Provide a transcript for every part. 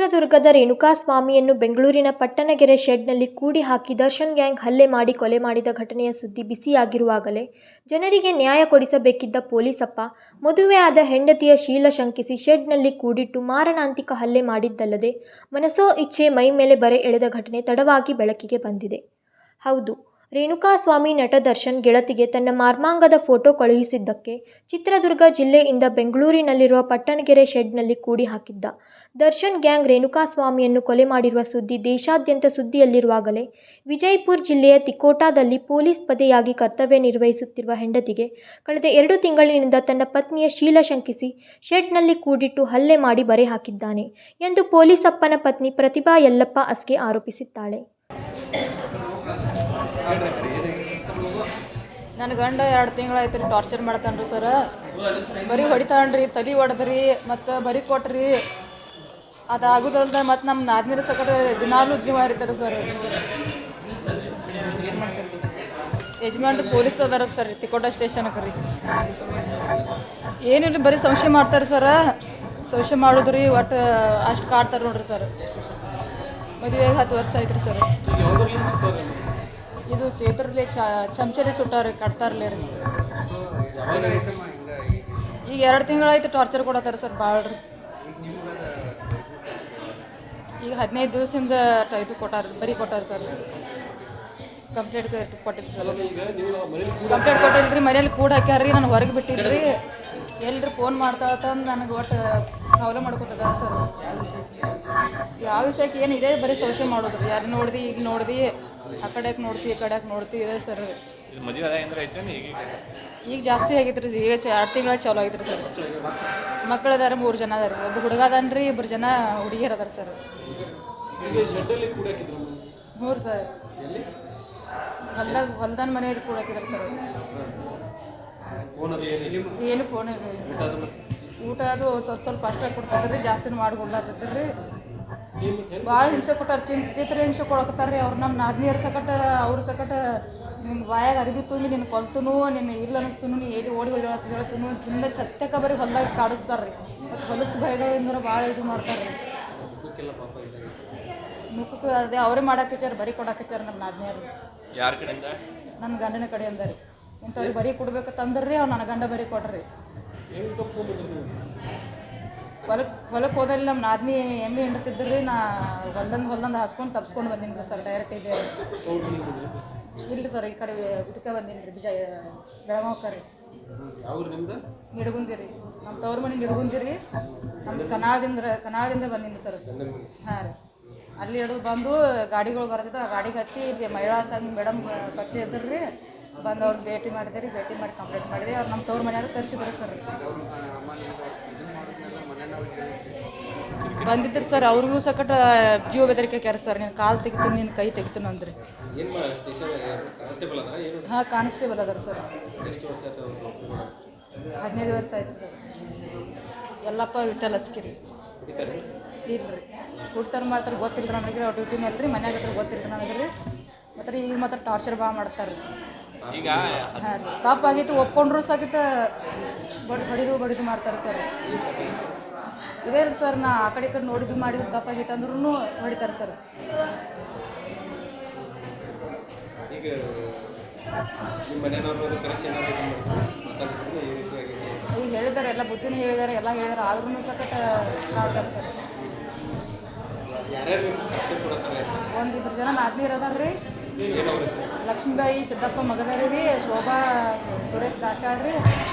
ಚಿತ್ರದುರ್ಗದ ರೇಣುಕಾಸ್ವಾಮಿಯನ್ನು ಬೆಂಗಳೂರಿನ ಪಟ್ಟಣಗೆರೆ ಶೆಡ್ನಲ್ಲಿ ಕೂಡಿ ಹಾಕಿ ದರ್ಶನ್ ಗ್ಯಾಂಗ್ ಹಲ್ಲೆ ಮಾಡಿ ಕೊಲೆ ಮಾಡಿದ ಘಟನೆಯ ಸುದ್ದಿ ಬಿಸಿಯಾಗಿರುವಾಗಲೇ ಜನರಿಗೆ ನ್ಯಾಯ ಕೊಡಿಸಬೇಕಿದ್ದ ಪೊಲೀಸಪ್ಪ ಮದುವೆಯಾದ ಹೆಂಡತಿಯ ಶೀಲ ಶಂಕಿಸಿ ಶೆಡ್ನಲ್ಲಿ ಕೂಡಿಟ್ಟು ಮಾರಣಾಂತಿಕ ಹಲ್ಲೆ ಮಾಡಿದ್ದಲ್ಲದೆ ಮನಸೋ ಇಚ್ಛೆ ಮೈಮೇಲೆ ಬರೆ ಎಳೆದ ಘಟನೆ ತಡವಾಗಿ ಬೆಳಕಿಗೆ ಬಂದಿದೆ. ಹೌದು, ರೇಣುಕಾಸ್ವಾಮಿ ನಟ ದರ್ಶನ್ ಗೆಳತಿಗೆ ತನ್ನ ಮರ್ಮಾಂಗದ ಫೋಟೋ ಕಳುಹಿಸಿದ್ದಕ್ಕೆ ಚಿತ್ರದುರ್ಗ ಜಿಲ್ಲೆಯಿಂದ ಬೆಂಗಳೂರಿನಲ್ಲಿರುವ ಪಟ್ಟಣಗೆರೆ ಶೆಡ್ನಲ್ಲಿ ಕೂಡಿ ಹಾಕಿದ್ದ ದರ್ಶನ್ ಗ್ಯಾಂಗ್ ರೇಣುಕಾಸ್ವಾಮಿಯನ್ನು ಕೊಲೆ ಮಾಡಿರುವ ಸುದ್ದಿ ದೇಶಾದ್ಯಂತ ಸುದ್ದಿಯಲ್ಲಿರುವಾಗಲೇ ವಿಜಯಪುರ ಜಿಲ್ಲೆಯ ತಿಕೋಟಾದಲ್ಲಿ ಪೊಲೀಸ್ ಪದೆಯಾಗಿ ಕರ್ತವ್ಯ ನಿರ್ವಹಿಸುತ್ತಿರುವ ಹೆಂಡತಿಗೆ ಕಳೆದ 2 ತಿಂಗಳಿನಿಂದ ತನ್ನ ಪತ್ನಿಯ ಶೀಲ ಶಂಕಿಸಿ ಶೆಡ್ನಲ್ಲಿ ಕೂಡಿಟ್ಟು ಹಲ್ಲೆ ಮಾಡಿ ಬರೆ ಹಾಕಿದ್ದಾನೆ ಎಂದು ಪೊಲೀಸಪ್ಪನ ಪತ್ನಿ ಪ್ರತಿಭಾ ಯಲ್ಲಪ್ಪ ಅಸ್ಕೆ ಆರೋಪಿಸಿದ್ದಾಳೆ. ನನ್ನ ಗಂಡ 2 ತಿಂಗಳಾಯ್ತು ರೀ ಟಾರ್ಚರ್ ಮಾಡ್ತಾನ್ರಿ ಸರ್. ಬರೀ ಹೊಡಿತಾನ್ರಿ, ತಲೆ ಹೊಡೆದ್ರಿ ಮತ್ತು ಬರೀ ಕೊಟ್ರಿ. ಅದಾಗೋದಲ್ದ ಮತ್ತು ನಮ್ಮ ನಾದಿನಿರ ಸಕಟ ದಿನಾಲೂ ಜೀವ ಹರಿತಾರೆ ಸರ್. ಯಜಮಾನ್ರಿ ಪೊಲೀಸ್ ಅದಾರ ಸರ್ ತಿಕೋಟ ಸ್ಟೇಷನ್ಗೆ ರೀ. ಏನಿಲ್ಲ ಬರೀ ಸಂಶಯ ಮಾಡ್ತಾರೆ ಸರ. ಸಂಶಯ ಮಾಡೋದ್ರಿ ಒಟ್ಟು ಅಷ್ಟು ಕಾಡ್ತಾರೆ ನೋಡ್ರಿ ಸರ್. ಮದುವೆಗೆ 10 ವರ್ಷ ಆಯ್ತು ರೀ ಸರ್. ಇದು ಚೇತ್ರಲ್ಲೇ ಚಮಚಲ್ಲಿ ಸುಟ್ಟಾರೆ ಕಟ್ತಾರಲ್ಲೇ ರೀ. ಈಗ 2 ತಿಂಗಳಾಯ್ತು ಟಾರ್ಚರ್ ಕೊಡತ್ತಾರೆ ಸರ್ ಭಾಳ ರೀ. ಈಗ 15 ದಿವಸದಿಂದ ಇದು ಕೊಟ್ಟಾರ, ಬರೀ ಕೊಟ್ಟಾರ ಸರ್. ಕಂಪ್ಲೇಂಟ್ ಕೊಟ್ಟಿದ್ದು ಸರ್. ಕಂಪ್ಲೇಂಟ್ ಕೊಟ್ಟಿದ್ರಿ, ಮನೇಲಿ ಕೂಡ ಹಾಕ್ಯಾರ ರೀ. ನಾನು ಹೊರಗೆ ಬಿಟ್ಟಿದ್ರಿ. ಎಲ್ರಿ ಫೋನ್ ಮಾಡ್ತಾತಂದು ನನಗೆ ಒಟ್ಟು ಕವಲೆ ಮಾಡ್ಕೊತದ ಸರ್. ಯಾವ ವಿಷಯಕ್ಕೆ ಏನಿದೆ ಬರೀ ಸಂಶಯ ಮಾಡೋದ್ರಿ. ಯಾರು ನೋಡ್ದು ಈಗ ನೋಡ್ದು ಆ ಕಡೆಗೆ ನೋಡ್ತಿ ಈ ಕಡೆಗೆ ನೋಡ್ತಿ ಇದೆ ಸರ್. ಈಗ ಜಾಸ್ತಿ ಆಗೈತ್ರಿ. ಈಗ 2 ತಿಂಗಳ ಚಾಲೂ ಆಗೈತ್ರಿ ಸರ್. ಮಕ್ಕಳು ಅದಾರ, 3 ಜನ ಅದಾರ. ಒಬ್ಬ ಹುಡುಗ ಅದಾನ್ರಿ, 2 ಜನ ಹುಡುಗಿಯರು ಅದಾರ ಸರ್. ಹ್ಞೂ ಸರ್, ಹೊಲ್ದಾನ ಮನೆಯಲ್ಲಿ ಕೂಡ ಹಾಕಿದಾರೆ ಸರ್. ಏನು ಫೋನ್ ಊಟ ಅದು ಸ್ವಲ್ಪ ಅಷ್ಟಾಗಿ ಕೊಡ್ತಾರ್ರಿ, ಜಾಸ್ತಿನ ಮಾಡಿ ಕೊಡ್ಲಾತದ್ರಿ. ಭಾಳ ಹಿಂಸೆ ಕೊಟ್ಟಾರ, ಚಿತ್ರ ಹಿಂಸೆ ಕೊಡಕತ್ತಾರ್ರಿ. ಅವ್ರು ನಮ್ಮ ನಾದಿನಿಯರ ಸಕಟ ಅವ್ರ ಸಕಟ ನಿನ್ನ ಬಾಯಾಗ ಅರಿವಿ ತುಂಬಿ ನಿನ್ನ ಕೊಲ್ತನು, ನಿನ್ನ ಇಲ್ಲ ಅನ್ನಿಸ್ತನು, ನೀ ಏಡಿ ಓಡಿ ಹೋಗಿ ಹೇಳ್ತನು. ತುಂಬ ಚತ್ತಕ ಬರೀ ಹೊಲ್ದಾಗ ಕಾಡಿಸ್ತಾರ್ರಿ. ಮತ್ತು ಹೊಲಸು ಭಯಗಳಿಂದ ಭಾಳ ಇದು ಮಾಡ್ತಾರೆ. ಮುಖಕ್ಕೆ ಅದೇ ಅವರೇ ಮಾಡಾಕಚ್ಚಾರ, ಬರೀ ಕೊಡಾಕಚ್ಚಾರ ನಮ್ಮ ನಾದಿನಿಯರು. ಯಾರ ಕಡೆಯಿಂದ? ನನ್ನ ಗಂಡನ ಕಡೆಯಿಂದ ರೀ. ಇಂಥವ್ರಿಗೆ ಬರೀ ಕೊಡ್ಬೇಕಂತಂದ್ರಿ ಅವ್ರು ನನ್ನ ಗಂಡ ಬರೀ ಕೊಡ್ರಿ. ಹೊಲಕ್ಕೆ ಹೋದಲ್ಲಿ ನಮ್ಮ ನಾದಿನಿ ಎಮ್ಮೆ ಹಿಂಡ್ತಿದ್ರಿ. ನಾ ಹೊಲ್ದಂದು ಹಾಸ್ಕೊಂಡು ತಪ್ಸ್ಕೊಂಡು ಬಂದೀನಿ ರೀ ಸರ್. ಡೈರೆಕ್ಟ್ ಇದೆ ಇಲ್ಲ ಸರ್. ಈ ಕಡೆ ಇದಕ್ಕೆ ಬಂದೀನಿ ರೀ, ಬೆಳಗಾವಕ್ಕೆ ರೀ. ನಿಡಗುಂದಿ ರೀ. ನಮ್ಮ ತವ್ರ ಮನೆ ನಿಡಗುಂದಿ ರೀ. ನಮ್ದು ಕನಾದಿಂದ ಬಂದೀನಿ ಸರ್. ಹಾಂ ರೀ. ಅಲ್ಲಿ ಹಿಡಿದು ಬಂದು ಗಾಡಿಗಳು ಬರ್ತಿದ್ದು, ಆ ಗಾಡಿಗೆ ಹತ್ತಿ ಇಲ್ಲಿ ಮಹಿಳಾ ಸಂಘ ಮೇಡಮ್ ಪರಿಚಯ ಇದ್ದರು ರೀ. ಬಂದು ಅವ್ರಿಗೆ ಭೇಟಿ ಮಾಡಿದೆ ರೀ. ಭೇಟಿ ಮಾಡಿ ಕಂಪ್ಲೇಂಟ್ ಮಾಡಿದೆ. ಅವ್ರು ನಮ್ಮ ತವ್ರ ಮನೆಯಾಗ ತರಿಸಿದ್ರು ಸರ್. ಬಂದಿದ್ದರು ಸರ್. ಅವ್ರಿಗೂ ಸಕಟ ಜೀವ ಬೆದರಿಕೆ ಹಾಕ್ಯಾರ ಸರ್. ನೀನು ಕಾಲು ತೆಗಿತೀನಿ, ನಿನ್ನ ಕೈ ತೆಗಿತೀನಿ ಅಂದ್ರಿ. ಹಾಂ, ಕಾನ್ಸ್ಟೇಬಲ್ ಅದಾರ ಸರ್. 15 ವರ್ಷ ಆಯ್ತು ಸರ್. ಯಲ್ಲಪ್ಪ ವಿಠಲ್ ಅಸ್ಕಿರಿ. ಇಲ್ಲ ರೀ, ಹುಡ್ತಾರೆ ಮಾಡ್ತಾರೆ ಗೊತ್ತಿಲ್ಲ ನನಗೆ. ಅವ್ರು ಡ್ಯೂಟಿ ಮೇಲೆ ರೀ, ಮನ್ಯಾಗ ಹತ್ರ ಗೊತ್ತಿಲ್ಲ ನನಗೆ ರೀ. ಮತ್ತು ಈಗ ಮಾತ್ರ ಟಾರ್ಚರ್ ಭಾಳ ಮಾಡ್ತಾರೆ ರೀ. ಹಾಂ ರೀ, ತಪ್ಪಾಗಿತ್ತು ಒಪ್ಕೊಂಡ್ರು ಸಹಿತ ಬಡಿದು ಮಾಡ್ತಾರೆ ಸರ್. ಇದೇ ರೀ ಸರ್. ನಾ ಆ ಕಡೆ ಈ ಕಡೆ ನೋಡಿದ್ದು ಮಾಡಿದ್ದು ತಪ್ಪಾಗಿತ್ತು ಅಂದ್ರೂ ಹೊಡಿತಾರೆ ಸರ್. ಈಗ ಹೇಳಿದ್ದಾರೆ, ಎಲ್ಲ ಬುದ್ಧಿನೂ ಹೇಳಿದ್ದಾರೆ, ಎಲ್ಲ ಹೇಳಿದಾರೆ. ಆದ್ರೂ ಸಕಟ ಮಾಡ್ತಾರೆ ಸರ್. 1-2 ಜನ ನಾದಿನಿಯರು ಅದಾರ ರೀ. ಲಕ್ಷ್ಮೀಬಾಯಿ ಸಿದ್ದಪ್ಪ ಮಗದಾರಿ ರೀ. ಶೋಭಾ ಸುರೇಶ್ ದಾಶಾಳ್ ರೀ.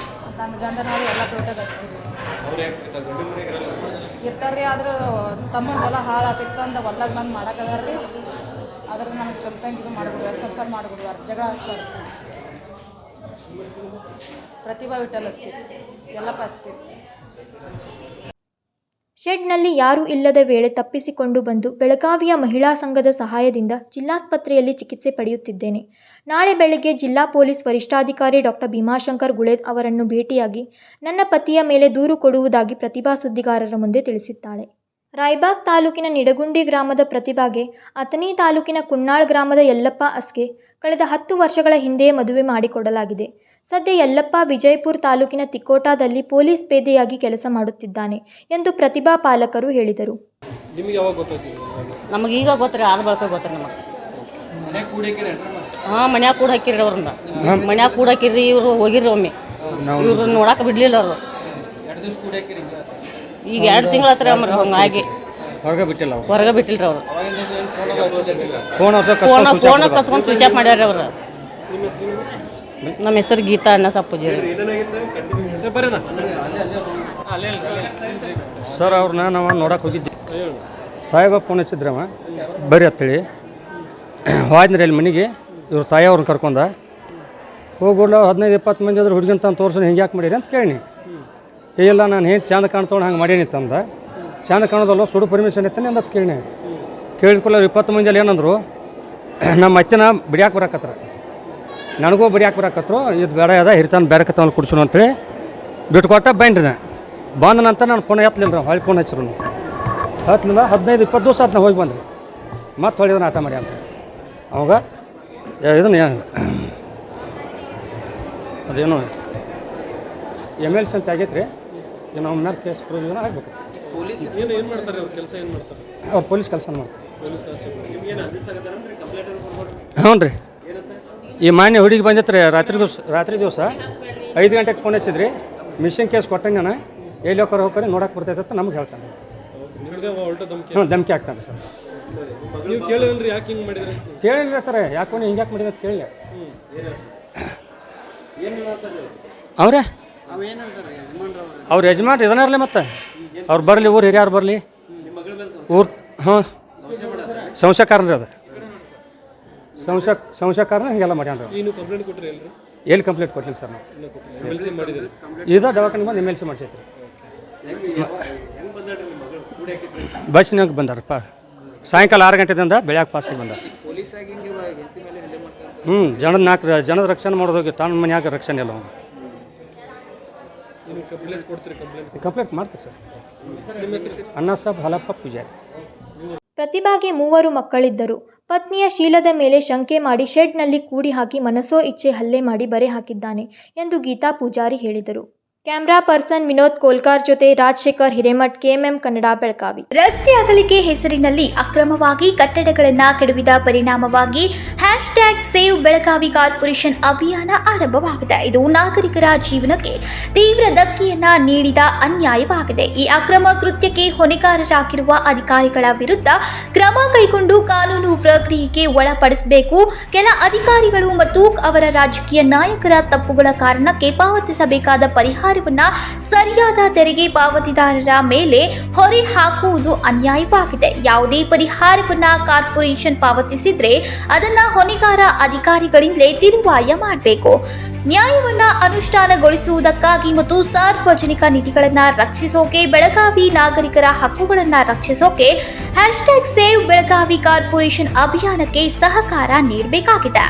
ನನ್ನ ಗಂಡನವ್ರು ಎಲ್ಲ ದೊಡ್ಡದ ಇರ್ತಾರೆ ರೀ. ಆದ್ರೆ ತಮ್ಮನ ಹೊಲ ಹಾಳಾತಿತ್ತಂದ ಹೊಲ್ದಾಗ ಬಂದು ಮಾಡೋಕ್ಕದಾರ ರೀ. ಆದ್ರೆ ನಮ್ಗೆ ಚೊಲ್ತಂಗೆ ಇದು ಮಾಡಿಬಿಡ್ವಾರ, ಸಂಸಾರ ಮಾಡಿಬಿಡ್ವಾರ, ಜಗಳ ಹಾಕ್ತಾರೆ. ಪ್ರತಿಭಾ ವಿಠಲ್ ಅಸ್ತಿ, ಯಲ್ಲಪ್ಪ ಅಸ್ತಿ. ಶೆಡ್ನಲ್ಲಿ ಯಾರೂ ಇಲ್ಲದ ವೇಳೆ ತಪ್ಪಿಸಿಕೊಂಡು ಬಂದು ಬೆಳಗಾವಿಯ ಮಹಿಳಾ ಸಂಘದ ಸಹಾಯದಿಂದ ಜಿಲ್ಲಾಸ್ಪತ್ರೆಯಲ್ಲಿ ಚಿಕಿತ್ಸೆ ಪಡೆಯುತ್ತಿದ್ದೇನೆ. ನಾಳೆ ಬೆಳಗ್ಗೆ ಜಿಲ್ಲಾ ಪೊಲೀಸ್ ವರಿಷ್ಠಾಧಿಕಾರಿ ಡಾಕ್ಟರ್ ಭೀಮಾಶಂಕರ್ ಗುಳೇದ್ ಅವರನ್ನು ಭೇಟಿಯಾಗಿ ನನ್ನ ಪತಿಯ ಮೇಲೆ ದೂರು ಕೊಡುವುದಾಗಿ ಪ್ರತಿಭಾ ಸುದ್ದಿಗಾರರ ಮುಂದೆ ತಿಳಿಸಿದ್ದಾಳೆ. ರಾಯಬಾಗ್ ತಾಲೂಕಿನ ನಿಡಗುಂಡಿ ಗ್ರಾಮದ ಪ್ರತಿಭಾಗೆ ಅಥಣಿ ತಾಲೂಕಿನ ಕುನ್ನಾಳ್ ಗ್ರಾಮದ ಯಲ್ಲಪ್ಪ ಅಸ್ಗೆ ಕಳೆದ 10 ವರ್ಷಗಳ ಹಿಂದೆಯೇ ಮದುವೆ ಮಾಡಿಕೊಡಲಾಗಿದೆ. ಸದ್ಯ ಯಲ್ಲಪ್ಪ ವಿಜಯಪುರ ತಾಲೂಕಿನ ತಿಕೋಟಾದಲ್ಲಿ ಪೊಲೀಸ್ ಪೇದೆಯಾಗಿ ಕೆಲಸ ಮಾಡುತ್ತಿದ್ದಾನೆ ಎಂದು ಪ್ರತಿಭಾ ಪಾಲಕರು ಹೇಳಿದರು. ನಮಗೆ ಈಗ ಗೊತ್ತ್ರಿ, ಆದ ಬಳಕ ಗೊತ್ತ್ರಿ ನಮಗೆ. ಹಾಂ, ಮನ್ಯಾಗ ಕೂಡ ಹಾಕಿರಿ ಅವ್ರನ್ನ, ಮನ್ಯಾಗ ಕೂಡ ಹಾಕಿರಿ. ಇವರು ಹೋಗಿರಿ ಒಮ್ಮೆ, ಇವ್ರು ನೋಡಕ್ಕೆ ಬಿಡಲಿಲ್ಲ ಅವರು. ಈಗ 2 ತಿಂಗಳು ಹತ್ರ ಅಮ್ರ ಹಂಗಾಗಿ ಹೊರಗೆ ಬಿಟ್ಟಿಲ್ಲ ಅವರು. ಫೋನ್ ಕಸ್ಕೊಂಡು ಸ್ವಿಚ್ ಆಫ್ ಮಾಡ್ಯಾರ ಅವರು. ನಮ್ಮ ಹೆಸರು ಗೀತಾ ಅನ್ನ ಪೂಜಾರಿ. ಸರ್ ಅವ್ರನ್ನ ನಾವು ನೋಡಕ್ಕೆ ಹೋಗಿದ್ದೆ. ಸಾಹೇಬ ಫೋನ್ ಹಚ್ಚಿದ್ರವ ಬರ್ರಿ ಅಂತೇಳಿ ಹೋದ್ರಿ ಅಲ್ಲಿ ಮನೆಗೆ. ಇವ್ರ ತಾಯಿ ಅವ್ರನ್ನ ಕರ್ಕೊಂಡ ಹೋಗೋಲ್ಲ. 15-20 ಮಂದಿ ಅದ್ರ ಹುಡುಗಿನ ತಂದು ತೋರ್ಸೋಣ ಹಿಂಗೆ ಯಾಕೆ ಮಾಡೀರಿ ಅಂತ ಕೇಳಿ. ಇಲ್ಲ ನಾನು ಏನು ಚಂದ ಕಾಣ್ತೋಣ ಹಂಗೆ ಮಾಡೀನಿ ತಂದ. ಚಂದ ಕಾಣೋದಲ್ಲ, ಸುಡು ಪರ್ಮಿಷನ್ ಇತ್ತಾನೆ ಅಂತ ಕೇಳಿ. ಕೇಳಿದ್ಕೊಳ್ಳ 20 ಮಂದಿಯಲ್ಲಿ ಏನಂದ್ರು, ನಮ್ಮ ಅತ್ತೆನ ಬಿಡ್ಯಾಕೆ ಬರಾಕತ್ರ, ನನಗೂ ಬಿಡ್ಯಾಕೆ ಬರಾಕತ್ರು. ಇದು ಬೇಡ ಅದ ಹಿರಿತಾನ ಬೇರೆ ಕತ್ತವನ್ನ ಕುಡ್ಸೋಣ ಅಂತೇಳಿ ಬಿಟ್ಕೊಟ್ಟ ಬೈನ್ರಿ. ನಾ ಬಂದ ನಂತರ ನಾನು ಫೋನ್ ಎತ್ತಲಿಲ್ಲ ರೀ. ಹೊಳ್ಳಿ ಫೋನ್ ಹಚ್ಚಿರು. ಹತ್ತಲಿಲ್ಲ. 15-20 ದಿವಸ ಆತು ನಾ ಹೋಗಿ ಬಂದ್ರಿ. ಮತ್ತೆ ಹೊಳಿದನ ಆಟ ಮಾಡಿ ಅಂತ ಅವಾಗ ಇದನ್ನು ಅದೇನು MLC ಅಂತ ಆಗೈತೆ ರೀ. ಏನು ಅವ್ನ ಮೇಲೆ ಕೇಸ್ ಪ್ರಯೋಜನ ಆಗಬೇಕು. ಅವ್ರು ಪೊಲೀಸ್ ಕೆಲಸ ಮಾಡ್ತಾರೆ. ಹ್ಞೂ ರೀ. ಈ ಮಾನ್ಯ ಹುಡುಗಿ ಬಂದಿತ್ತು ರೀ ರಾತ್ರಿ ದಿವಸ 5 ಗಂಟೆಗೆ ಫೋನ್ ಹಚ್ಚಿದ್ರಿ. ಮಿಷನ್ ಕೇಸ್ ಕೊಟ್ಟಂಗೆ ನಾನು ಎಲ್ಲಿ ಹೋಗ್ರಿ ನೋಡಕ್ಕೆ ಬರ್ತೈತೆ ಅಂತ ನಮ್ಗೆ ಹೇಳ್ತಾನೆ. ಹ್ಞೂ, ಧಮಕಿ ಆಗ್ತಾನೆ ಸರ್. ಕೇಳಿಲ್ಲ ಸರ್, ಯಾಕೆ ಹಿಂಗೆ ಯಾಕೆ ಮಾಡಿದ್ರೆ ಅಂತ ಕೇಳಿಲ್ಲ. ಅವರೇ ಅವ್ರ ಯಜಮಾನ್ರು ಇದನ್ನಾರಲ್ಲ. ಮತ್ತೆ ಅವ್ರು ಬರಲಿ, ಊರು ಹಿರಿಯಾರು ಬರಲಿ. ಊರು ಹಾಂ ಸಂಶಯಕಾರನ್ರಿ. ಅದು ಸಂಶಯಕಾರನ ಹಿಂಗೆಲ್ಲ ಮಾಡ್ಯಾನ್ರಿ. ಎಲ್ಲಿ ಕಂಪ್ಲೇಂಟ್ ಕೊಟ್ಟಿಲ್ಲ ಸರ್ ನಾವು. ಇದ ದವಾಖಾನೆ ಬಂದು MLC ಮಾಡಿಸೈತ್ರಿ. ಬಸ್ನಾಗ ಬಂದಾರಪ್ಪ. ಸಾಯಂಕಾಲ 6 ಗಂಟೆದಿಂದ ಬೆಳಗ್ಗೆ ಪಾಸ್ಗೆ ಬಂದ. ಜನದ ರಕ್ಷಣೆ ಮಾಡೋದೋಗಿ ತನ್ನ ಮನ್ಯಾಗ ರಕ್ಷಣೆ ಇಲ್ಲ. ಕಂಪ್ಲೇಂಟ್ ಮಾಡ್ತೀವಿ ಸರ್. ಅಣ್ಣ ಸಾಬ್ ಹಾಲಪ್ಪ ಪೂಜಾರಿ. ಪ್ರತಿಭಾಗೆ 3 ಮಕ್ಕಳಿದ್ದರು. ಪತ್ನಿಯ ಶೀಲದ ಮೇಲೆ ಶಂಕೆ ಮಾಡಿ ಶೆಡ್ನಲ್ಲಿ ಕೂಡಿ ಹಾಕಿ ಮನಸೋ ಇಚ್ಛೆ ಹಲ್ಲೆ ಮಾಡಿ ಬರೆ ಹಾಕಿದ್ದಾನೆ ಎಂದು ಗೀತಾ ಪೂಜಾರಿ ಹೇಳಿದರು. ಕ್ಯಾಮ್ರಾ ಪರ್ಸನ್ ವಿನೋದ್ ಕೋಲ್ಕಾರ್ ಜೊತೆ ರಾಜಶೇಖರ್ ಹಿರೇಮಠ್, KMM ಕನ್ನಡ, ಬೆಳಗಾವಿ. ರಸ್ತೆ ಅಗಲಿಕೆ ಹೆಸರಿನಲ್ಲಿ ಅಕ್ರಮವಾಗಿ ಕಟ್ಟಡಗಳನ್ನು ಕೆಡವಿದ ಪರಿಣಾಮವಾಗಿ #ಸೇವ್ ಬೆಳಗಾವಿ ಕಾರ್ಪೊರೇಷನ್ ಅಭಿಯಾನ ಆರಂಭವಾಗಿದೆ. ಇದು ನಾಗರಿಕರ ಜೀವನಕ್ಕೆ ತೀವ್ರ ಧಕ್ಕೆಯನ್ನ ನೀಡಿದ ಅನ್ಯಾಯವಾಗಿದೆ. ಈ ಅಕ್ರಮ ಕೃತ್ಯಕ್ಕೆ ಹೊಣೆಗಾರರಾಗಿರುವ ಅಧಿಕಾರಿಗಳ ವಿರುದ್ಧ ಕ್ರಮ ಕೈಗೊಂಡು ಕಾನೂನು ಪ್ರಕ್ರಿಯೆಗೆ ಒಳಪಡಿಸಬೇಕು. ಕೆಲ ಅಧಿಕಾರಿಗಳು ಮತ್ತು ಅವರ ರಾಜಕೀಯ ನಾಯಕರ ತಪ್ಪುಗಳ ಕಾರಣಕ್ಕೆ ಪಾವತಿಸಬೇಕಾದ ಪರಿಹಾರವನ್ನ ಸರಿಯಾದ ತೆರಿಗೆ ಪಾವತಿದಾರರ ಮೇಲೆ ಹೊರೆ ಹಾಕುವುದು ಅನ್ಯಾಯವಾಗಿದೆ. ಯಾವುದೇ ಪರಿಹಾರವನ್ನ ಕಾರ್ಪೊರೇಷನ್ ಪಾವತಿಸಿದ್ರೆ ಅದನ್ನ ಹೊಣೆಗಾರ ಅಧಿಕಾರಿಗಳಿಂದಲೇ ತಿರುವಾಯ ಮಾಡಬೇಕು. ನ್ಯಾಯವನ್ನ ಅನುಷ್ಠಾನಗೊಳಿಸುವುದಕ್ಕಾಗಿ ಮತ್ತು ಸಾರ್ವಜನಿಕ ನಿಧಿಗಳನ್ನು ರಕ್ಷಿಸೋಕೆ, ಬೆಳಗಾವಿ ನಾಗರಿಕರ ಹಕ್ಕುಗಳನ್ನು ರಕ್ಷಿಸೋಕೆ #ಸೇವ್ ಬೆಳಗಾವಿ ಕಾರ್ಪೊರೇಷನ್ ಅಭಿಯಾನಕ್ಕೆ ಸಹಕಾರ ನೀಡಬೇಕಾಗಿದೆ.